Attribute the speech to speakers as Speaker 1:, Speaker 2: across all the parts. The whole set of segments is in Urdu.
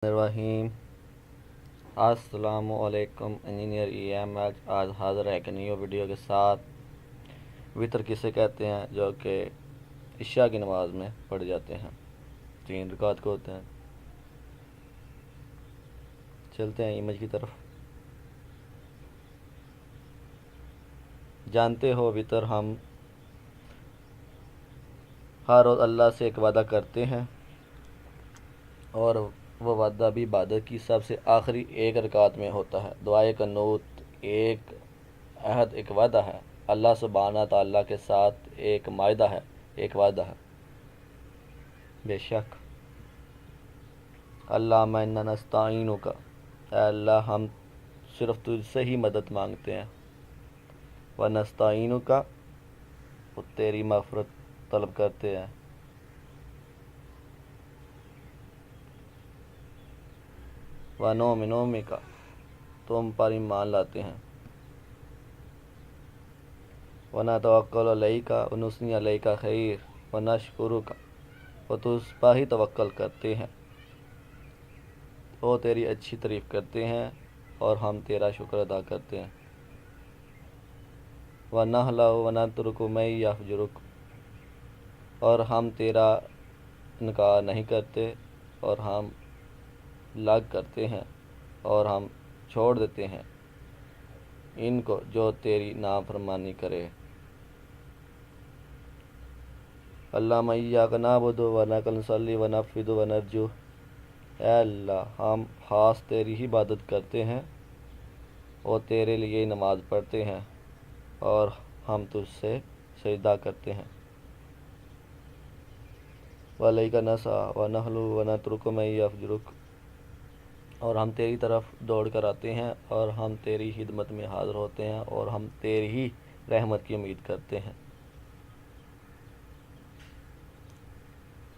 Speaker 1: الرحیم السلام علیکم انجینئر ایم آج حاضر ہے ایک نیو ویڈیو کے ساتھ۔ وطر کسے کہتے ہیں جو کہ عشاء کی نماز میں پڑھ جاتے ہیں، 3 رکعت کو ہوتے ہیں۔ چلتے ہیں امیج کی طرف۔ جانتے ہو وطر ہم ہر روز اللہ سے ایک وعدہ کرتے ہیں، اور وہ وعدہ بھی عبادت کی سب سے آخری ایک رکعت میں ہوتا ہے۔ دعائے قنوت ایک عہد، ایک وعدہ ہے، اللہ سبحانہ تعالیٰ کے ساتھ ایک معاہدہ ہے، ایک وعدہ ہے۔ بے شک اللہم انا نستعینک، اے اللہ ہم صرف تجھ سے ہی مدد مانگتے ہیں، ونستعینک، وہ تیری مغفرت طلب کرتے ہیں، ونؤمن بک، تم پر ایمان لاتے ہیں، ونتوکل علیک، ونثنی علیک خیر، ونشکرک، وہ تجھ پر ہی توکل کرتے ہیں، وہ تیری اچھی تعریف کرتے ہیں اور ہم تیرا شکر ادا کرتے ہیں، وَنَخْلَعُ وَنَتْرُكُ مَن يَفْجُرُكَ، اور ہم تیرا انکار نہیں کرتے اور ہم لگ کرتے ہیں اور ہم چھوڑ دیتے ہیں ان کو جو تیری نافرمانی کرے۔ اللہم ایاک نعبد وَإِلَیک نصلی وَنَفْوِضُ وَنَرْجُو، اے اللہ ہم خاص تیری ہی عبادت کرتے ہیں اور تیرے لیے نماز پڑھتے ہیں اور ہم تجھ سے سجدہ کرتے ہیں۔ وَإِلَیک نَسْعَىٰ وَنَخْلُعُ وَنَتْرُكُ مَن يَفْجُرُكَ، اور ہم تیری طرف دوڑ کر آتے ہیں اور ہم تیری خدمت میں حاضر ہوتے ہیں اور ہم تیری ہی رحمت کی امید کرتے ہیں۔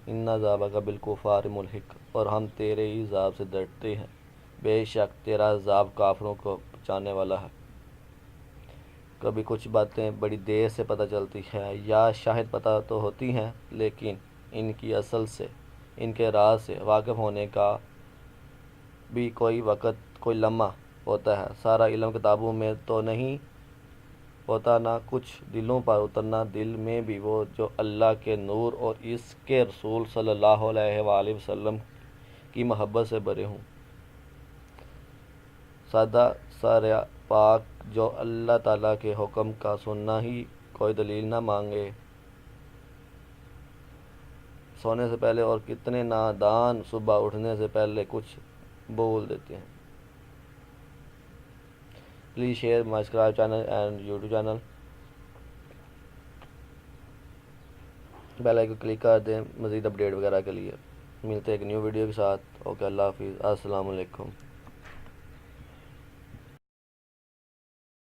Speaker 1: ان عذابک بالکفار ملحق، اور ہم تیرے ہی عذاب سے ڈرتے ہیں، بے شک تیرا عذاب کافروں کو بچانے والا ہے۔ کبھی کچھ باتیں بڑی دیر سے پتہ چلتی ہے یا شاید پتہ تو ہوتی ہیں، لیکن ان کی اصل سے، ان کے راز سے واقف ہونے کا بھی کوئی وقت، کوئی لمحہ ہوتا ہے۔ سارا علم کتابوں میں تو نہیں ہوتا، نہ کچھ دلوں پر اترنا، دل میں بھی وہ جو اللہ کے نور اور اس کے رسول صلی اللہ علیہ وآلہ وسلم کی محبت سے بھرے ہوں۔ سادہ سارا پاک جو اللہ تعالیٰ کے حکم کا سننا ہی کوئی دلیل نہ مانگے، سونے سے پہلے، اور کتنے نادان صبح اٹھنے سے پہلے کچھ بول دیتے ہیں۔ Please share my subscribe channel and YouTube channel, bell icon کو کلک کر دیں مزید اپڈیٹ وغیرہ کے لیے۔ ملتے ہیں ایک نیو ویڈیو کے ساتھ۔ اوکے، اللہ حافظ، السلام علیکم۔